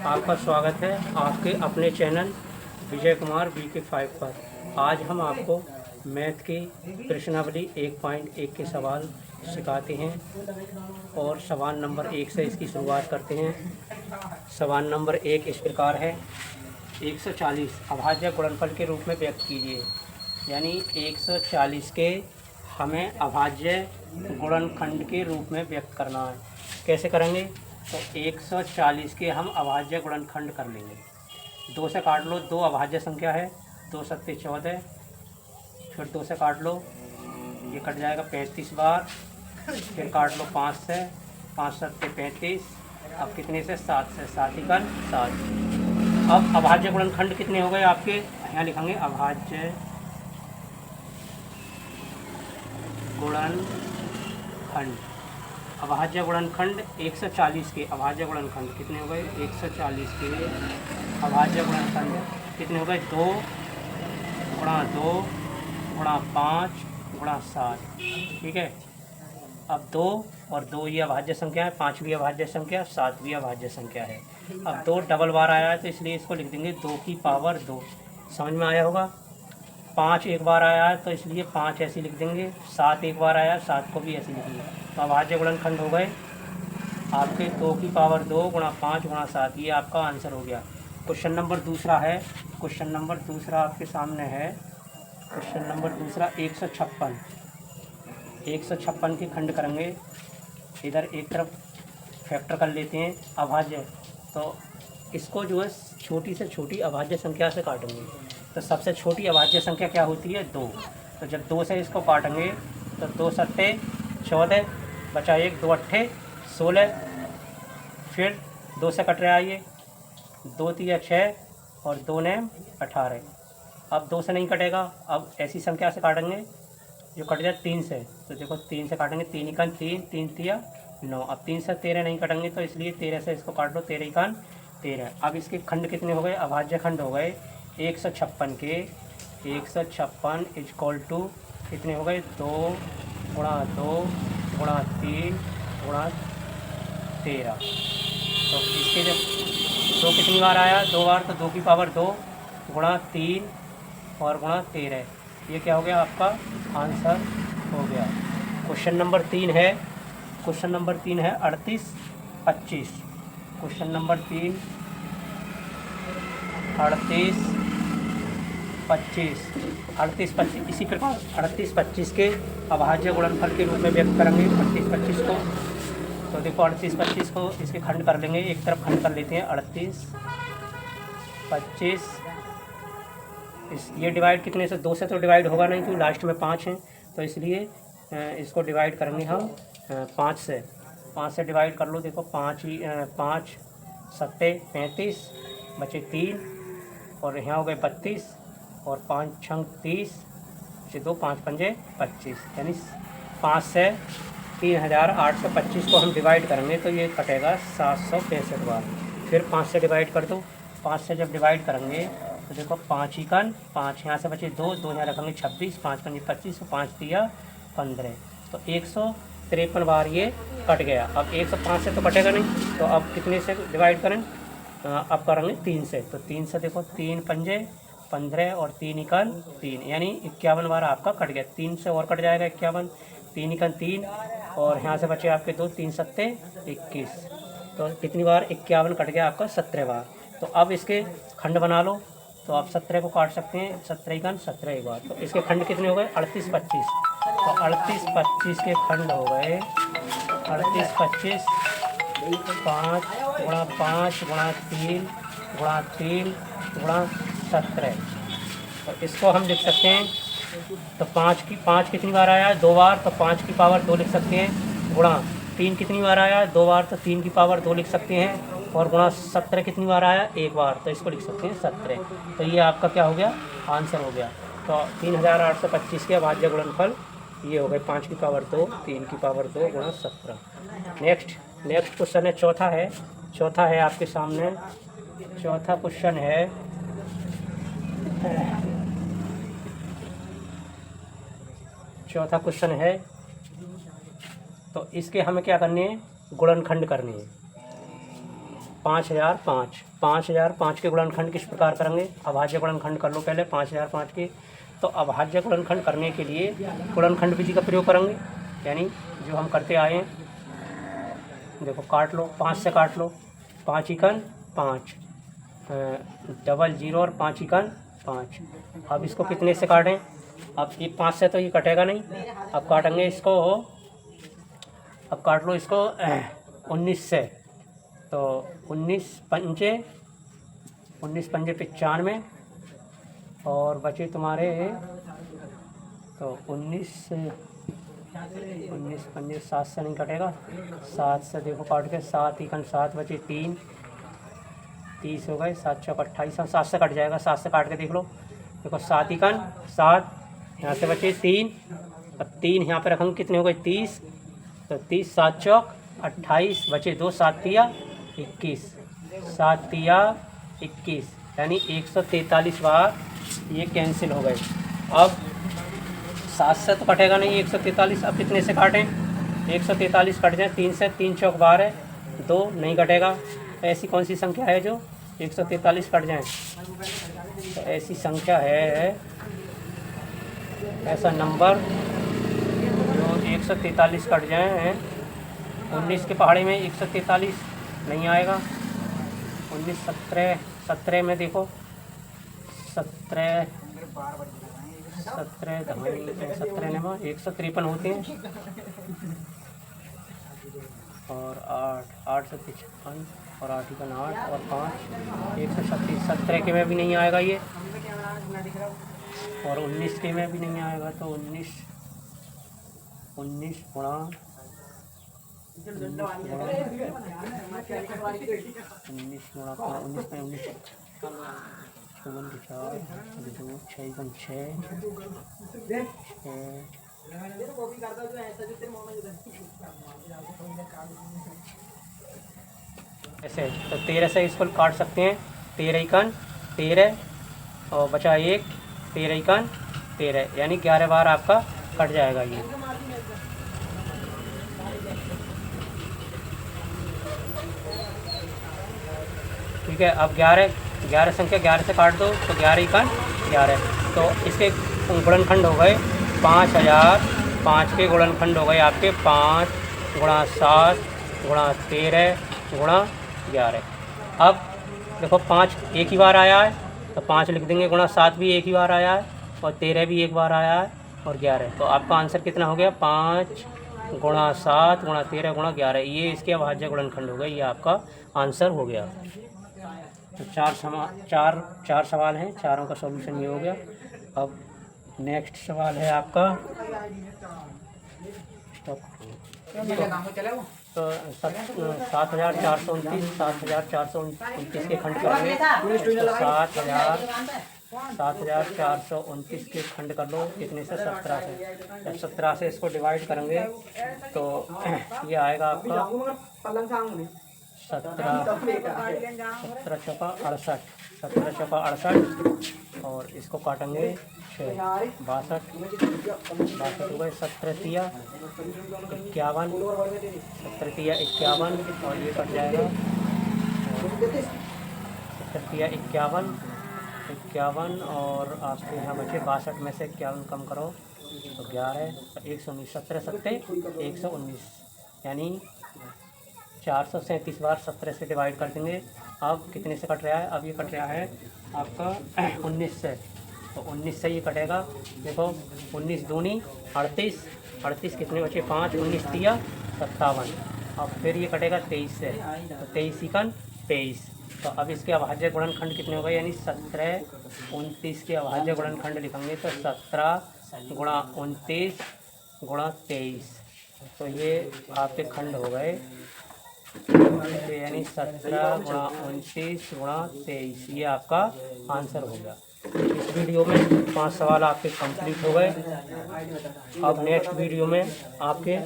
आपका स्वागत है आपके अपने चैनल विजय कुमार VK5 पर। आज हम आपको मैथ की प्रश्नावली 1.1 के सवाल सिखाते हैं और सवाल नंबर 1 से इसकी शुरुआत करते हैं। सवाल नंबर 1 इस प्रकार है, 140 अभाज्य गुणनफल के रूप में व्यक्त कीजिए। यानी 140 के हमें अभाज्य गुणनखंड के रूप में व्यक्त करना है। कैसे करेंगे? तो 140 के हम अभाज्य गुणनखंड कर लेंगे। 2 से काट लो, 2 अभाज्य संख्या है, 2 सत्ते 14, फिर 2 से काट लो, ये कट जाएगा 35 बार, फिर काट लो 5 से, 5 सत्ते 35, अब कितने से? 7 से, 7 इकन 7। अब अभाज्य गुणनखंड कितने हो गए आपके? यहाँ लिखेंगे अभाज्य गुणनखंड। अभाज्य गुणनखंड 140 के अभाज्य गुणनखंड कितने हो गए? 140 के अभाज्य गुणनखंड कितने हो गए? 2 गुणा 2 गुणा 5 गुणा 7। ठीक है। अब 2 और 2 ये अभाज्य संख्या है, 5 भी अभाज्य संख्या, 7 भी अभाज्य संख्या है। अब 2 डबल बार आया है तो इसलिए इसको लिख देंगे 2 की पावर 2। समझ में आया होगा। 5 एक बार आया है तो इसलिए 5 ऐसे लिख देंगे। 7 एक बार आया, 7 को भी ऐसे लिखेंगे। तो अभाज्य गुणनखंड हो गए आपके 2 की पावर 2 गुणा 5 गुणा 7। ये आपका आंसर हो गया। क्वेश्चन नंबर दूसरा है, क्वेश्चन नंबर दूसरा आपके सामने है। क्वेश्चन नंबर दूसरा 156। 156 के खंड करेंगे। इधर एक तरफ फैक्टर कर लेते हैं अभाज्य, तो इसको जो है छोटी से छोटी अभाज्य संख्या से काटेंगे। तो सबसे छोटी अभाज्य संख्या क्या होती है? 2। तो जब 2 से इसको काटेंगे तो 2 सत्ते 14, बचा 1, 2 अट्ठे 16, फिर 2 से कट रहा है ये, 2 तिया 6 और 2 ने 18। अब 2 से नहीं कटेगा, अब ऐसी संख्या से काटेंगे जो कट जाए 3 से। तो देखो 3 से काटेंगे, 3 इकान 3, 3 तिया 9। अब 3 से 13 नहीं कटेंगे तो इसलिए 13 से इसको काट लो, 13 इकान 13। अब इसके खंड कितने हो गए? अभाज्य खंड हो गए 156 के। 156 इजक्वल टू कितने हो गए? 2 गुणा 2 गुणा 3 गुणा 13। तो इसके जब 2 कितनी बार आया? 2 बार, तो 2 की पावर 2 गुणा 3 और गुणा 13। ये क्या हो गया? आपका आंसर हो गया। क्वेश्चन नंबर 3 है, क्वेश्चन नंबर 3 है 38 25। Question number 3 38 25। 38 25 इसी प्रकार 38 25 के अभाज्य गुणनफल के रूप में व्यक्त करेंगे 38 25 को। तो देखो 38 25 को इसके खंड कर लेंगे। एक तरफ खंड कर लेते हैं 38 25। ये डिवाइड कितने से? 2 से तो डिवाइड होगा नहीं क्योंकि लास्ट में 5 हैं, तो इसलिए इसको डिवाइड करेंगे हम 5 से। 5 से डिवाइड कर लो। देखो 5 सत्ते 35, बचे 3 और यहाँ हो गए 32 और 5 छंग 30, 2 5 पंजे 25। यानी 5 से 3825 को हम डिवाइड करेंगे तो ये कटेगा 765 बार। फिर 5 से डिवाइड कर दो। 5 से जब डिवाइड करेंगे तो देखो 5 इकान 5, यहाँ से बचे 2 यहाँ रखेंगे 26, 5 पंजे 25, 5 दिया 15। तो 153 बार ये कट गया। अब 105 से तो कटेगा नहीं, तो अब कितने से डिवाइड करें? अब करेंगे 3 से। तो 3 से देखो 3 पंजे 15 और 3 इकान 3, यानी 51 बार आपका कट गया। 3 से और कट जाएगा 51, 3 इकान 3 और यहाँ से बचे आपके 2, 3 सत्ते 21। तो कितनी बार? 51 कट गया आपका 17 बार। तो अब इसके खंड बना लो। तो आप 17 को काट सकते हैं, 17 इकान 17 एक बार। तो इसके खंड कितने हो गए? 38 25। तो 38 25 के खंड हो गए 38 25 5 गुणा 5 गुणा 3 गुणा 3 गुणा 17। तो इसको हम लिख सकते हैं। तो 5 कितनी बार आया? 2 बार, तो 5 की पावर 2 लिख सकते हैं। गुणा 3 कितनी बार आया? 2 बार, तो 3 की पावर 2 लिख सकते हैं। और गुणा 17 कितनी बार आया? 1 बार, तो इसको लिख सकते हैं 17। तो ये आपका क्या हो गया? आंसर हो गया। तो 3825 के अभाज्य गुणनफल ये हो गए 5 की पावर 2, 3 की पावर 2 गुणा 17। नेक्स्ट क्वेश्चन है, चौथा है आपके सामने। चौथा क्वेश्चन है तो इसके हमें क्या करनी है? गुणनखंड करनी है। 5005 के गुणनखंड किस प्रकार करेंगे? अभाज्य गुणनखंड कर लो पहले 5005 के। तो अभाज्य गुणनखंड करने के लिए गुणनखंड विधि का प्रयोग करेंगे, यानी जो हम करते आए हैं। देखो काट लो, 5 से काट लो, 5 इकन 5, डबल 0 और 5 इकन 5। अब इसको कितने से काटें? अब ये 5 से तो ये कटेगा नहीं, अब काटेंगे इसको, अब काट लो इसको 19 से। तो 19 पंजे 95 और बचे तुम्हारे, तो 19 पंजे 7 से नहीं कटेगा, 7 से देखो काट के 7 इकन 7 बचे 3, 30 हो गए, 7 चौक 28, 7 से कट जाएगा, 7 से काट के देख लो। देखो 7 इकन 7, यहाँ से बचे 3 और 3 यहाँ पे रखेंगे, कितने हो गए 30। तो 30 7 चौक 28 बचे 2, 7 तिया 21, 7 तिया 21, यानी 143 बार ये कैंसिल हो गए। अब 7 से तो कटेगा नहीं 143, अब कितने से काटें? 143 कट जाए 3 से, 3 चौक 12, 2 नहीं कटेगा। ऐसी कौन सी संख्या है जो 143 कट जाए? तो ऐसी संख्या है, ऐसा नंबर जो 143 कट जाए। 19 के पहाड़े में 143 नहीं आएगा। 19 17 में देखो 17 में 153 होते हैं, और 8 से 55 और 8 इकन 8 और 5 136। 17 के में भी नहीं आएगा ये, और 19 के में भी नहीं आएगा। तो 19 गुणा 19 में 19 4 2 6 ऐसे। तो 13 से इसको काट सकते हैं, 13 इकन 13 और बचा 1, 13 इकन 13, यानी 11 बार आपका कट जाएगा ये। ठीक है, अब 11 संख्या 11 से काट दो, तो 11 इकन 11। तो इसके गुणनखंड हो गए 5000, 5 के गुणनखंड हो गए आपके 5 गुणा 7 गुणा 13 गुणा 11। अब देखो 5 एक ही बार आया है, तो 5 लिख देंगे, गुणा 7 भी एक ही बार आया है, और 13 भी एक बार आया है, और 11। तो आपका आंसर कितना हो गया? 5 गुणा 7 गुणा 13 गुणा 11। ये इसके अभाज्य गुणनखंड हो गए, ये आपका आंसर हो गया। तो 4 सवाल हैं, चारों का सॉल्यूशन ये हो गया। अब नेक्स्ट सवाल है आपका, तो 7429 के खंड करेंगे। 7429 के खंड कर लो, कितने से? 17 से। जब 17 से इसको डिवाइड करेंगे तो ये आएगा आपका 17 चौका 68, 17 चौका 68, और इसको काटेंगे 6, 62 हो गए, 17 तिया 51, 17 तिया 51, और ये कट जाएगा 17 तिया 51, और आपके यहाँ बचे 62 में से 51 कम करो तो 11, 119, 17 सत्ते 119, यानी 437 बार 17 से डिवाइड कर देंगे। अब कितने से कट रहा है? अब ये कट रहा है आपका 19 से, तो 19 से ये कटेगा। देखो 19 दूनी 38, 38 कितने बचे? 5, 19 तिया 57, अब फिर ये कटेगा 23 से, तो 23 इकन 23। तो अब इसके अभाज्य गुणनखंड कितने हो गए? यानी 17 29 के अभाज्य गुणनखंड लिखेंगे तो 17 गुणा 29 गुणा 23, तो ये आपके खंड हो गए, यानी 17 गुणा 29 गुणा 23, ये आपका आंसर हो गया। इस वीडियो में 5 सवाल आपके कंप्लीट हो गए। अब नेक्स्ट वीडियो में आपके